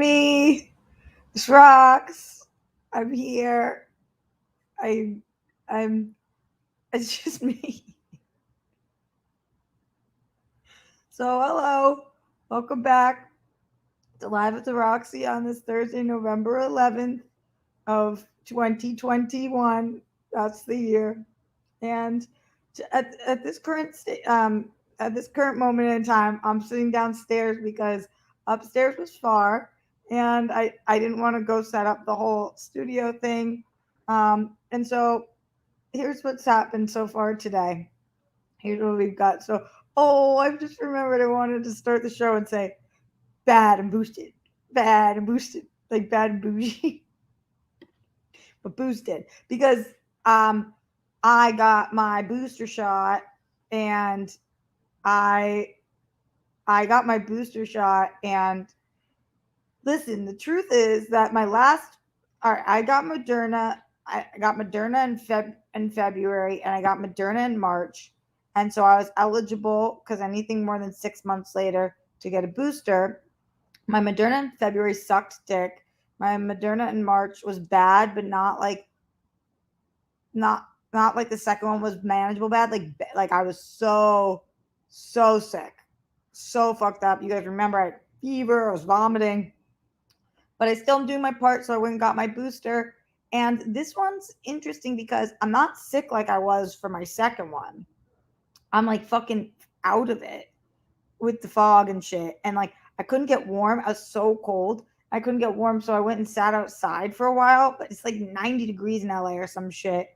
me. This rocks. I'm here. I'm it's just me. So hello. Welcome back to Live at the Roxy on this Thursday, November 11th of 2021. That's the year. And at this at this current moment in time, I'm sitting downstairs because upstairs was far, and I didn't want to go set up the whole studio thing. And so here's what's happened so far today. Here's what we've got. So, oh, I've just remembered I wanted to start the show and say bad and boosted, like bad and bougie, but boosted because um I got my booster shot and I I got my booster shot and listen, the truth is that my last all right, I got Moderna. I got Moderna in February and I got Moderna in March. And so I was eligible because anything more than 6 months later to get a booster. My Moderna in February sucked dick. My Moderna in March was bad, but not like the second one was manageable bad. Like I was so sick, so fucked up. You guys remember I had fever, I was vomiting, but I still am doing my part, so I went and got my booster. And this one's interesting because I'm not sick like I was for my second one. I'm like fucking out of it with the fog and shit. And like I couldn't get warm. I was so cold. I couldn't get warm, so I went and sat outside for a while. But it's like 90 degrees in LA or some shit.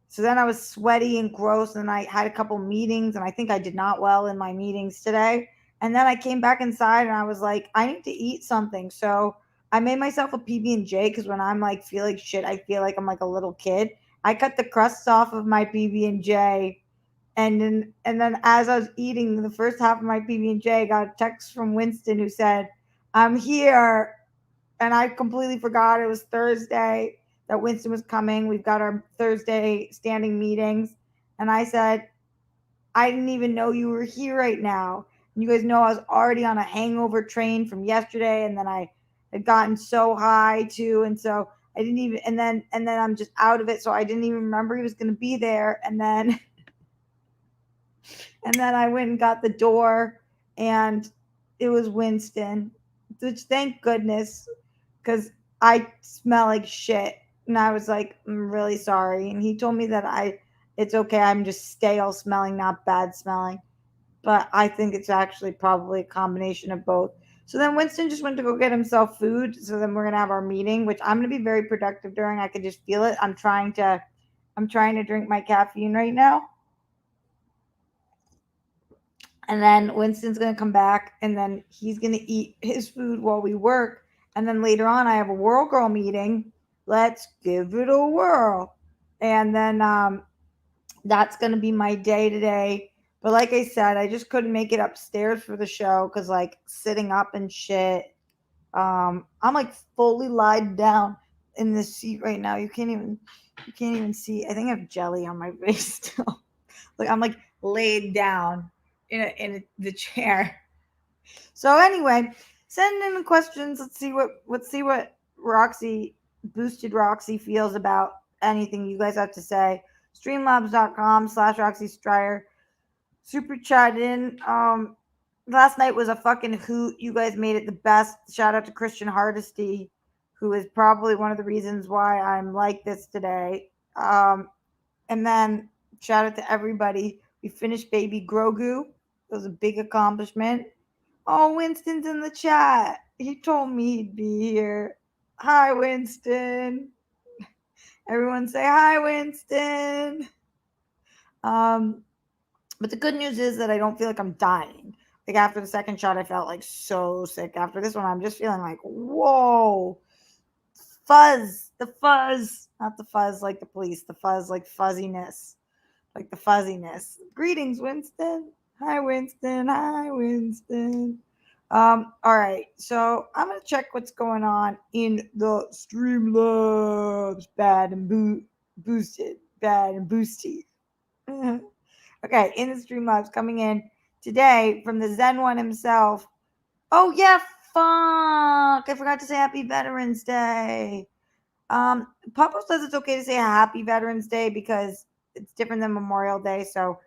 So then I was sweaty and gross, and I had a couple meetings, and I think I did not well in my meetings today. And then I came back inside, and I was like, I need to eat something. So I made myself a PB and J because when I'm like feel like shit, I feel like I'm like a little kid. I cut the crusts off of my PB and J, and then as I was eating the first half of my PB and J, I got a text from Winston who said, "I'm here," and I completely forgot it was Thursday that Winston was coming. We've got our Thursday standing meetings. And I said, I didn't even know you were here right now. And you guys know I was already on a hangover train from yesterday. And then I had gotten so high too. And so I didn't even, and then I'm just out of it. So I didn't even remember he was going to be there. And then I went and got the door and it was Winston, which thank goodness because I smell like shit. And I was like, I'm really sorry. And he told me that it's okay. I'm just stale smelling, not bad smelling. But I think it's actually probably a combination of both. So then Winston just went to go get himself food. So then we're gonna have our meeting, which I'm gonna be very productive during. I could just feel it. I'm trying to drink my caffeine right now. And then Winston's gonna come back and then he's gonna eat his food while we work. And then later on I have a Whirl Girl meeting. Let's give it a whirl. And then that's gonna be my day today. But like I said, I just couldn't make it upstairs for the show because like sitting up and shit. I'm like fully lied down in this seat right now. You can't even see. I think I have jelly on my face still. Like I'm like laid down the chair. So anyway, send in the questions. Let's see what Roxy boosted Roxy feels about anything you guys have to say. Streamlabs.com/Roxy Stryer. Super chat in. Last night was a fucking hoot. You guys made it the best. Shout out to Christian Hardesty, who is probably one of the reasons why I'm like this today. And then shout out to everybody. We finished Baby Grogu. It was a big accomplishment. Oh, Winston's in the chat. He told me he'd be here. Hi, Winston. Everyone say hi, Winston. Um, but the good news is that I don't feel like I'm dying. Like after the second shot, I felt like so sick. After this one, I'm just feeling like, whoa, fuzz, the fuzz, not the fuzz like the police, the fuzz like fuzziness, like the fuzziness. Greetings, Winston. Hi, Winston. Hi, Winston. All right, so I'm gonna check what's going on in the Streamlabs. Bad and boosted, bad and boosty. Okay, in the Streamlabs coming in today from the Zen one himself. Oh yeah, Fuck! I forgot to say Happy Veterans Day. Papa says it's okay to say Happy Veterans Day because it's different than Memorial Day. So,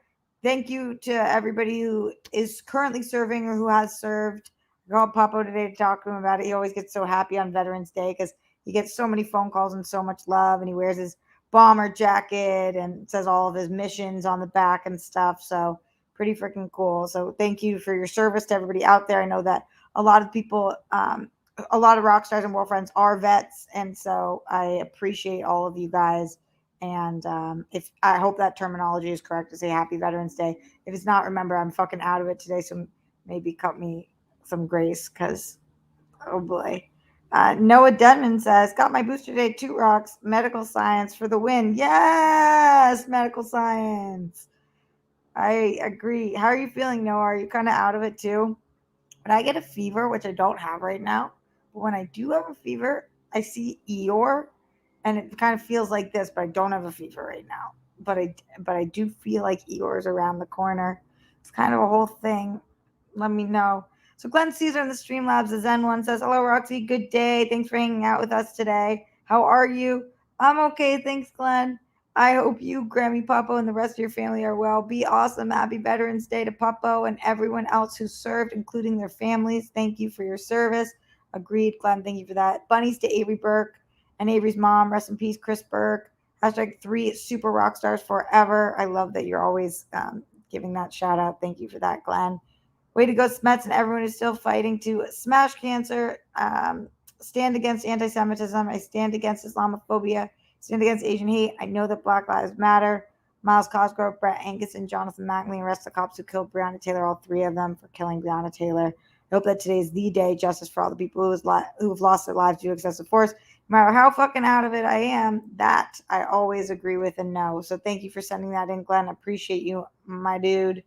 thank you to everybody who is currently serving or who has served. I called Papa today to talk to him about it. He always gets so happy on Veterans Day because he gets so many phone calls and so much love, and he wears his bomber jacket and says all of his missions on the back and stuff. So, pretty freaking cool. So, thank you for your service to everybody out there. I know that a lot of people, a lot of rock stars and world friends are vets, and so I appreciate all of you guys. And if I hope that terminology is correct to say Happy Veterans Day. If it's not, remember I'm fucking out of it today, so maybe cut me some grace, because oh boy. Noah Denman says, got my booster today, 2 rocks, medical science for the win. Yes, medical science. I agree. How are you feeling, Noah? Are you kind of out of it too? When I get a fever, which I don't have right now, but when I do have a fever, I see Eeyore, and it kind of feels like this, but I don't have a fever right now. But I do feel like Eeyore is around the corner. It's kind of a whole thing. Let me know. So Glenn Caesar in the Streamlabs, the Zen one, says, hello, Roxy. Good day. Thanks for hanging out with us today. How are you? I'm okay. Thanks, Glenn. I hope you, Grammy Puppo, and the rest of your family are well. Be awesome. Happy Veterans Day to Puppo and everyone else who served, including their families. Thank you for your service. Agreed, Glenn. Thank you for that. Bunnies to Avery Burke and Avery's mom. Rest in peace, Chris Burke. #3 super rock stars forever. I love that you're always giving that shout out. Thank you for that, Glenn. Way to go, Smets, and everyone who's still fighting to smash cancer, stand against anti Semitism. I stand against Islamophobia, stand against Asian hate. I know that Black Lives Matter. Miles Cosgrove, Brett Angus, Jonathan Mackley, and rest of the cops who killed Breonna Taylor, all 3 of them for killing Breonna Taylor. I hope that today is the day, justice for all the people who have lost their lives due to excessive force. No matter how fucking out of it I am, that I always agree with and know. So thank you for sending that in, Glenn. I appreciate you, my dude.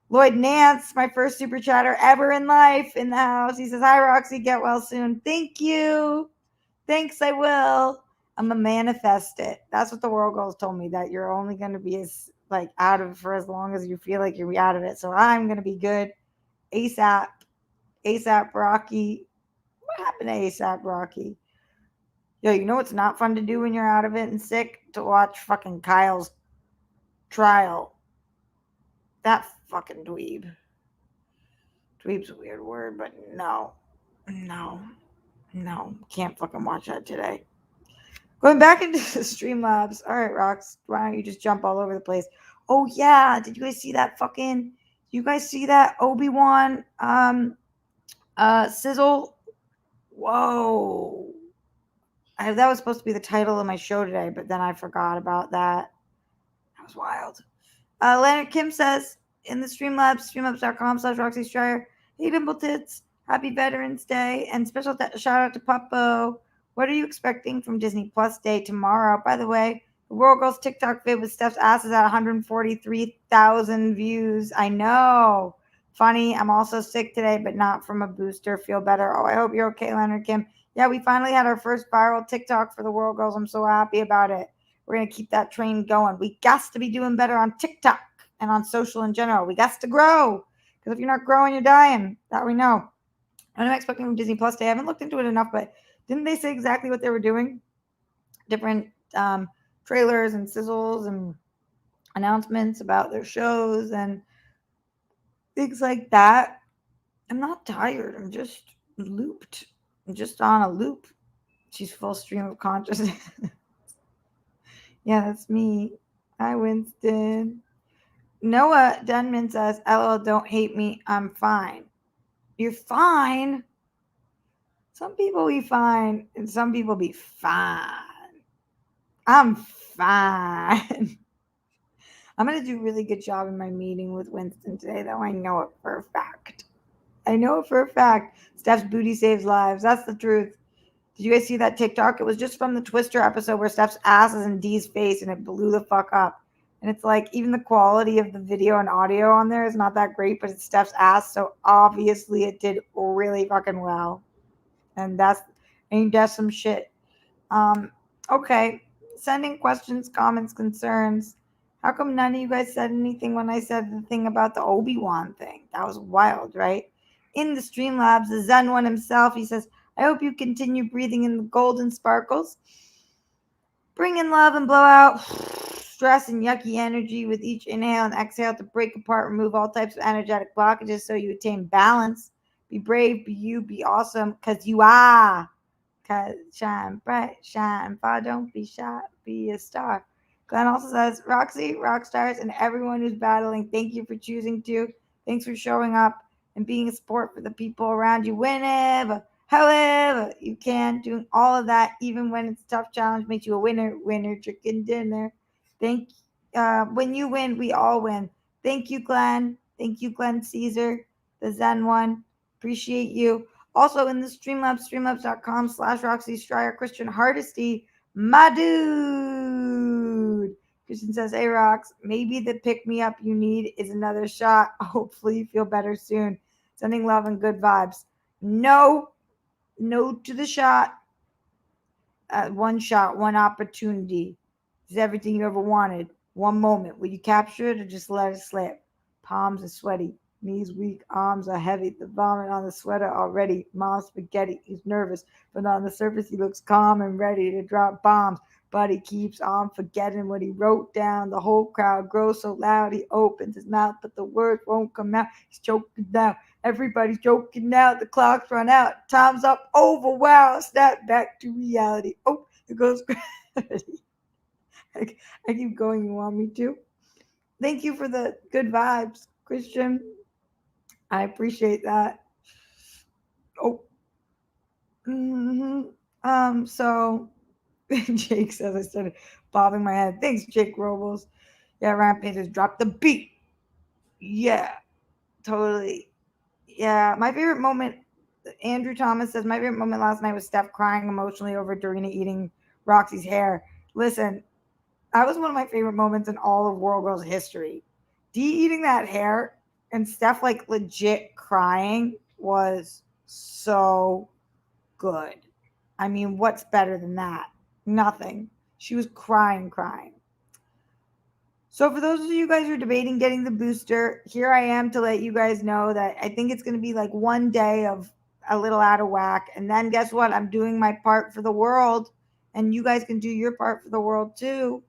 Lloyd Nance, my first super chatter ever in life, in the house. He says, hi, Roxy, get well soon. Thank you. Thanks, I will. I'm going to manifest it. That's what the world goals told me, that you're only going to be out of it for as long as you feel like you're out of it. So I'm going to be good. ASAP. ASAP Rocky. What happened to ASAP Rocky? Yo, you know what's not fun to do when you're out of it and sick? To watch fucking Kyle's trial. That fucking dweeb. Dweeb's a weird word, but no. Can't fucking watch that today. Going back into the Streamlabs. All right, Rox, why don't you just jump all over the place? Oh yeah, did you guys see that fucking? You guys see that Obi-Wan sizzle? Whoa. That was supposed to be the title of my show today, but then I forgot about that. That was wild. Leonard Kim says in the Streamlabs, streamlabs.com/Roxy Stryer, hey Dimple Tits, happy Veterans Day, and special shout out to Puppo. What are you expecting from Disney Plus Day tomorrow? By the way, the World Girls TikTok vid with Steph's ass is at 143,000 views. I know. Funny, I'm also sick today, but not from a booster. Feel better. Oh, I hope you're okay, Leonard Kim. Yeah, we finally had our first viral TikTok for the World Girls. I'm so happy about it. We're going to keep that train going. We got to be doing better on TikTok and on social in general. We got to grow. Because if you're not growing, you're dying. That we know. I'm expecting from Disney Plus Day. I haven't looked into it enough, but didn't they say exactly what they were doing? Different trailers and sizzles and announcements about their shows and things like that. I'm not tired. I'm just looped. I'm just on a loop. She's full stream of consciousness. Yeah, that's me. Hi, Winston. Noah Denman says, LOL, don't hate me. I'm fine. You're fine? Some people be fine, and some people be fine. I'm fine. I'm going to do a really good job in my meeting with Winston today, though. I know it for a fact. Steph's booty saves lives. That's the truth. Did you guys see that TikTok? It was just from the Twister episode where Steph's ass is in Dee's face, and it blew the fuck up. And it's like, even the quality of the video and audio on there is not that great, but it's Steph's ass, so obviously it did really fucking well. And that's some shit. Okay. Sending questions, comments, concerns. How come none of you guys said anything when I said the thing about the Obi-Wan thing? That was wild, right? in the Streamlabs, the Zen one himself. He says, I hope you continue breathing in the golden sparkles. Bring in love and blow out stress and yucky energy with each inhale and exhale to break apart, remove all types of energetic blockages so you attain balance. Be brave, be you, be awesome, because you are. Cause shine bright, shine far, don't be shy, be a star. Glenn also says, Roxy, rock stars, and everyone who's battling, thank you for choosing to. Thanks for showing up and being a support for the people around you whenever, however you can. Doing all of that, even when it's a tough challenge, makes you a winner, winner, chicken dinner. Thank when you win, we all win. Thank you, Glenn. Thank you, Glenn Caesar, the Zen one. Appreciate you. Also in the Streamlabs, streamlabs.com/Roxy Stryer, Christian Hardesty, my dude. Christian says, hey, Rox, maybe the pick me up you need is another shot. Hopefully you feel better soon. Sending love and good vibes. No to the shot. One shot, one opportunity. Is everything you ever wanted. One moment. Will you capture it or just let it slip? Palms are sweaty. Knees weak, arms are heavy. The vomit on the sweater already. Mom's spaghetti. He's nervous, but on the surface he looks calm and ready to drop bombs. But he keeps on forgetting what he wrote down. The whole crowd grows so loud he opens his mouth, but the words won't come out. He's choking down. Everybody's joking now. The clock's run out. Time's up. Over. Wow. Snap back to reality. Oh, it goes gravity. I keep going. You want me to? Thank you for the good vibes, Christian. I appreciate that. Oh. So Jake says I started bobbing my head. Thanks, Jake Robles. Yeah, Rampagers dropped the beat. Yeah, totally. Yeah, my favorite moment. Andrew Thomas says my favorite moment last night was Steph crying emotionally over Dorina eating Roxy's hair. Listen, that was one of my favorite moments in all of World Girls history. Dee eating that hair and Steph like legit crying was so good. I mean, what's better than that? Nothing. She was crying. So for those of you guys who are debating getting the booster, here I am to let you guys know that I think it's going to be like one day of a little out of whack. And then guess what? I'm doing my part for the world. And you guys can do your part for the world too.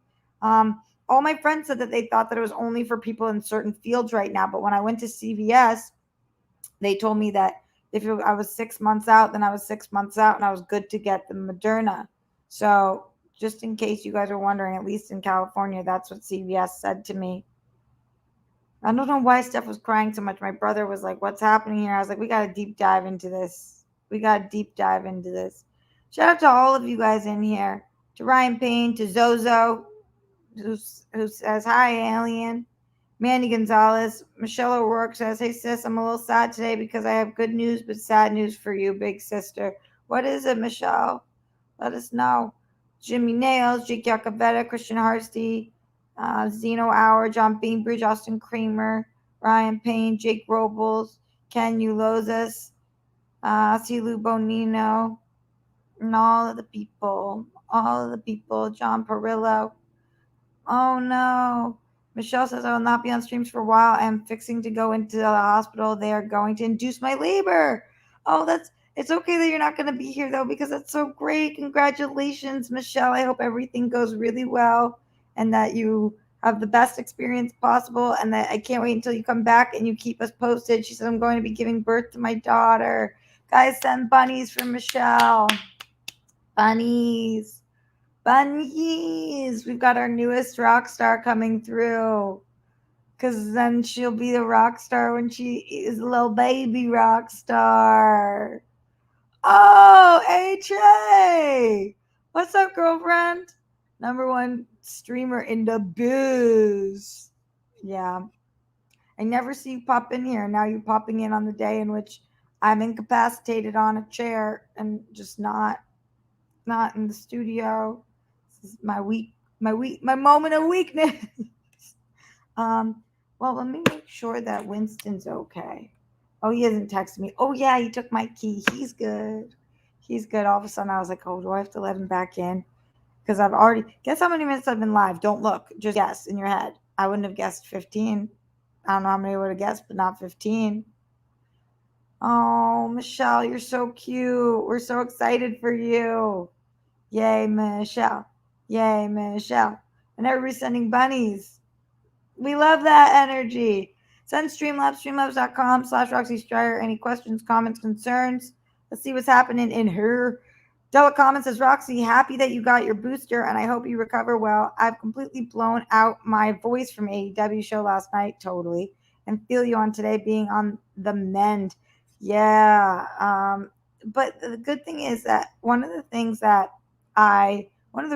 All my friends said that they thought that it was only for people in certain fields right now. But when I went to CVS, they told me that if I was 6 months out, then I was 6 months out and I was good to get the Moderna. So just in case you guys are wondering, at least in California, that's what CVS said to me. I don't know why Steph was crying so much. My brother was like, what's happening here? I was like, we got to deep dive into this. Shout out to all of you guys in here. To Ryan Payne, to Zozo, who says, hi, alien. Mandy Gonzalez. Michelle O'Rourke says, hey, sis, I'm a little sad today because I have good news but sad news for you, big sister. What is it, Michelle? Let us know. Jimmy Nails, Jake Yakavetta, Christian Harsty, Zeno Hour, John Bainbridge, Austin Kramer, Ryan Payne, Jake Robles, Ken Ulozas, Silu Bonino, and all of the people, John Perillo. Oh no. Michelle says I will not be on streams for a while. I am fixing to go into the hospital. They are going to induce my labor. Oh, it's okay that you're not going to be here though, because that's so great. Congratulations, Michelle. I hope everything goes really well and that you have the best experience possible, and that I can't wait until you come back and you keep us posted. She said I'm going to be giving birth to my daughter. Guys, send bunnies for Michelle. Bunnies. We've got our newest rock star coming through. Because then she'll be the rock star when she is a little baby rock star. Oh, hey, Trey. What's up, girlfriend? Number one streamer in the biz. Yeah. I never see you pop in here. Now you're popping in on the day in which I'm incapacitated on a chair and just not in the studio. This is my moment of weakness. Well, let me make sure that Winston's okay. Oh, he hasn't texted me. Oh yeah, he took my key. He's good. All of a sudden I was like, oh, do I have to let him back in? Because I've already guess how many minutes I've been live. Don't look. Just guess in your head. I wouldn't have guessed 15. I don't know how many I would have guessed, but not 15. Oh, Michelle, you're so cute. We're so excited for you. Yay, Michelle. Yay, Michelle. And everybody's sending bunnies. We love that energy. Send Streamlabs, streamlabs.com/Roxy Stryer. Any questions, comments, concerns? Let's see what's happening in her. Della Comment says, Roxy, happy that you got your booster and I hope you recover well. I've completely blown out my voice from AEW show last night, totally, and feel you on today being on the mend. Yeah. But the good thing is that one of the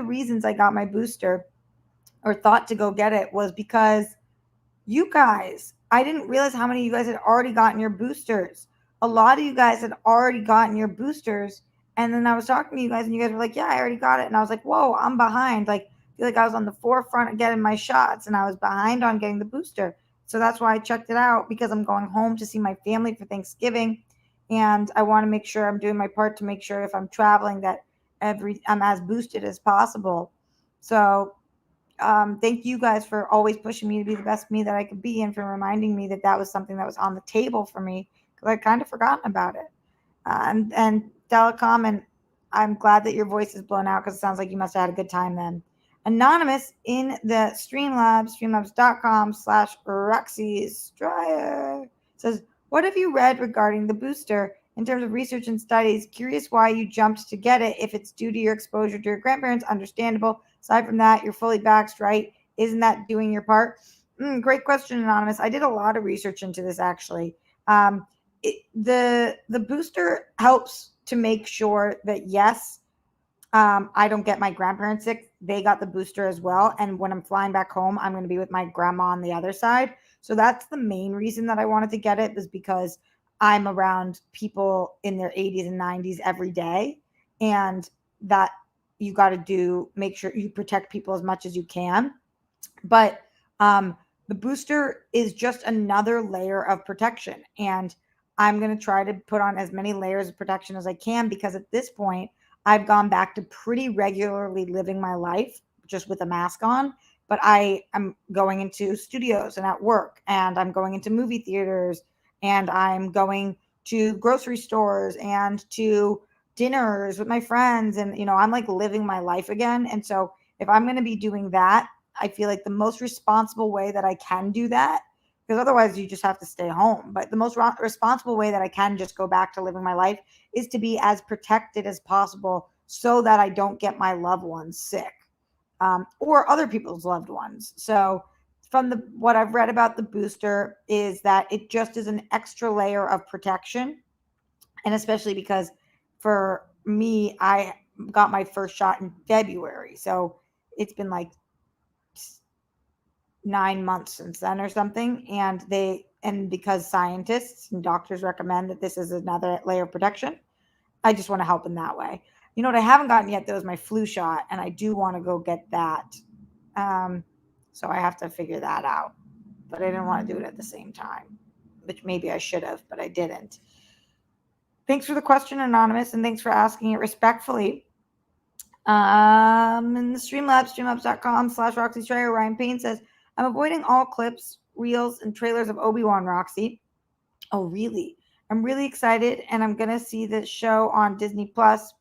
reasons I got my booster or thought to go get it was because you guys, I didn't realize how many of you guys had already gotten your boosters. A lot of you guys had already gotten your boosters. And then I was talking to you guys, and you guys were like, yeah, I already got it. And I was like, whoa, I'm behind. Like, I feel like I was on the forefront of getting my shots, and I was behind on getting the booster. So that's why I checked it out because I'm going home to see my family for Thanksgiving. And I want to make sure I'm doing my part to make sure if I'm traveling that I'm as boosted as possible. So thank you guys for always pushing me to be the best me that I could be and for reminding me that that was something that was on the table for me because I'd kind of forgotten about it. And Telecom, and I'm glad that your voice is blown out because it sounds like you must have had a good time then. Anonymous in the Streamlabs, streamlabs.com/Roxy Stryer says, what have you read regarding the booster in terms of research and studies? Curious why you jumped to get it. If it's due to your exposure to your grandparents, understandable. Aside from that, you're fully vaxxed, right? Isn't that doing your part? Great question, Anonymous. I did a lot of research into this actually. The booster helps to make sure that yes, I don't get my grandparents sick. They got the booster as well, and when I'm flying back home, I'm going to be with my grandma on the other side. So that's the main reason that I wanted to get it, was because I'm around people in their 80s and 90s every day, and that you got to make sure you protect people as much as you can. But the booster is just another layer of protection, and I'm going to try to put on as many layers of protection as I can, because at this point I've gone back to pretty regularly living my life just with a mask on. But I am going into studios and at work, and I'm going into movie theaters, and I'm going to grocery stores and to dinners with my friends, and I'm like living my life again. And so if I'm going to be doing that, I feel like the most responsible way that I can do that, because otherwise you just have to stay home. But the most responsible way that I can just go back to living my life is to be as protected as possible so that I don't get my loved ones sick, or other people's loved ones. So from what I've read about the booster is that it just is an extra layer of protection. And especially because for me, I got my first shot in February. So it's been like 9 months since then or something. And because scientists and doctors recommend that this is another layer of protection, I just want to help in that way. You know what I haven't gotten yet, though, is my flu shot, and I do want to go get that. So I have to figure that out. But I didn't want to do it at the same time, which maybe I should have, but I didn't. Thanks for the question, Anonymous, and thanks for asking it respectfully. In the Streamlabs, streamlabs.com/Roxy Stryer, Ryan Payne says, I'm avoiding all clips, reels, and trailers of Obi-Wan, Roxy. Oh, really? I'm really excited, and I'm going to see this show on Disney Plus.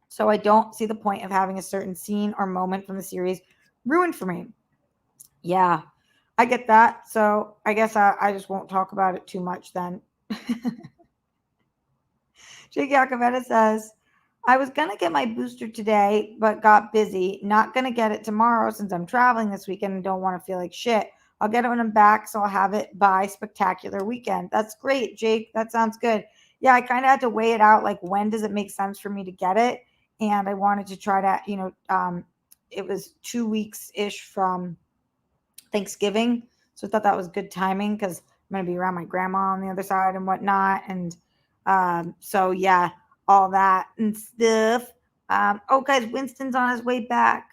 So I don't see the point of having a certain scene or moment from the series ruined for me. Yeah, I get that. So I guess I just won't talk about it too much then. Jake Yakavetta says, I was going to get my booster today, but got busy. Not going to get it tomorrow since I'm traveling this weekend and don't want to feel like shit. I'll get it when I'm back, so I'll have it by Spectacular Weekend. That's great, Jake. That sounds good. Yeah, I kind of had to weigh it out, like when does it make sense for me to get it? And I wanted to try to, it was 2 weeks-ish from Thanksgiving. So I thought that was good timing because I'm going to be around my grandma on the other side and whatnot. And so, yeah, all that and stuff. Oh, guys, Winston's on his way back.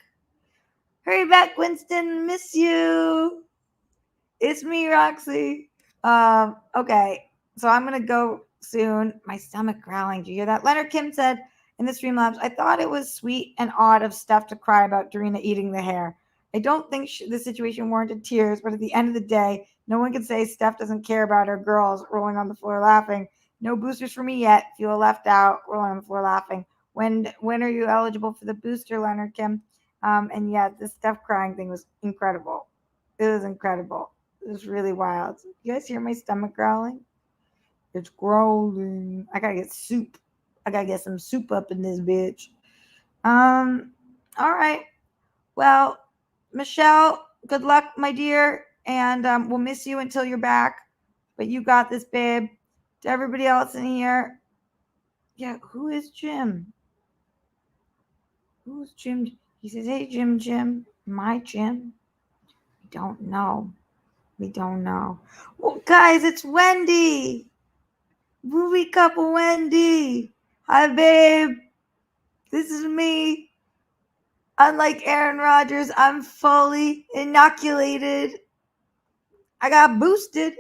Hurry back, Winston. Miss you. It's me, Roxy. Okay, so I'm going to go soon. My stomach growling. Do you hear that? Leonard Kim said in the Streamlabs, I thought it was sweet and odd of Steph to cry about Dorina eating the hair. I don't think the situation warranted tears, but at the end of the day, no one can say Steph doesn't care about her girls rolling on the floor laughing. No boosters for me yet. Feel left out. Rolling on the floor laughing. When are you eligible for the booster, Leonard Kim? And yeah, this Steph crying thing was incredible. It was incredible. It was really wild. You guys hear my stomach growling? It's growling. I gotta get soup. I gotta get some soup up in this bitch. Um. All right. Well, Michelle, good luck, my dear, and we'll miss you until you're back. But you got this, babe. To everybody else in here, yeah, who is Jim? Who's Jim? He says, "Hey, Jim, Jim, my Jim." We don't know. We don't know. Well, guys, it's Wendy. Movie couple Wendy. Hi, babe. This is me. Unlike Aaron Rodgers, I'm fully inoculated. I got boosted.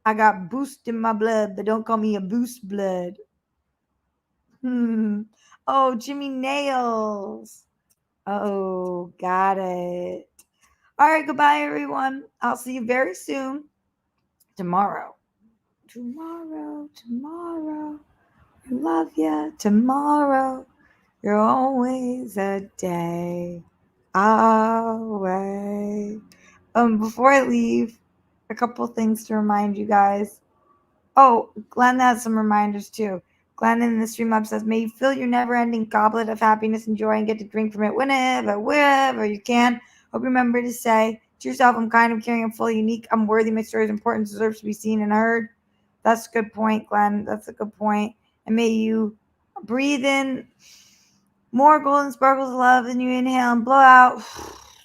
I got boost in my blood, but don't call me a boost blood. Oh, Jimmy Nails. Oh, got it. All right, goodbye, everyone. I'll see you very soon. Tomorrow. Tomorrow. I love ya. Tomorrow. You're always a day away. Before I leave, a couple things to remind you guys. Oh, Glenn has some reminders too. Glenn in the stream up says, may you fill your never ending goblet of happiness and joy and get to drink from it whenever, wherever you can. Hope you remember to say to yourself, I'm kind, I'm caring, I'm fully unique, I'm worthy, my story is important, deserves to be seen and heard. That's a good point, Glenn. That's a good point. And may you breathe in more golden sparkles of love than you inhale and blow out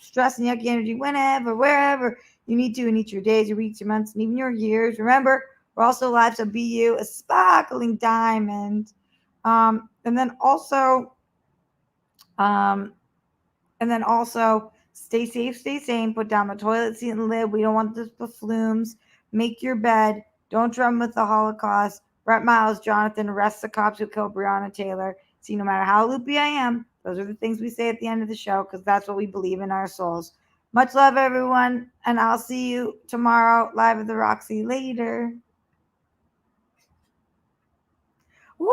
stress and yucky energy whenever, wherever you need to in each of your days, your weeks, your months, and even your years. Remember, we're also alive, so be you, a sparkling diamond. And then also, um, stay safe, stay sane. Put down the toilet seat and lid. We don't want this flumes. Make your bed. Don't drum with the Holocaust. Brett Miles, Jonathan, arrest the cops who killed Breonna Taylor. See, no matter how loopy I am, those are the things we say at the end of the show because that's what we believe in our souls. Much love, everyone, and I'll see you tomorrow live at the Roxy later. Woo!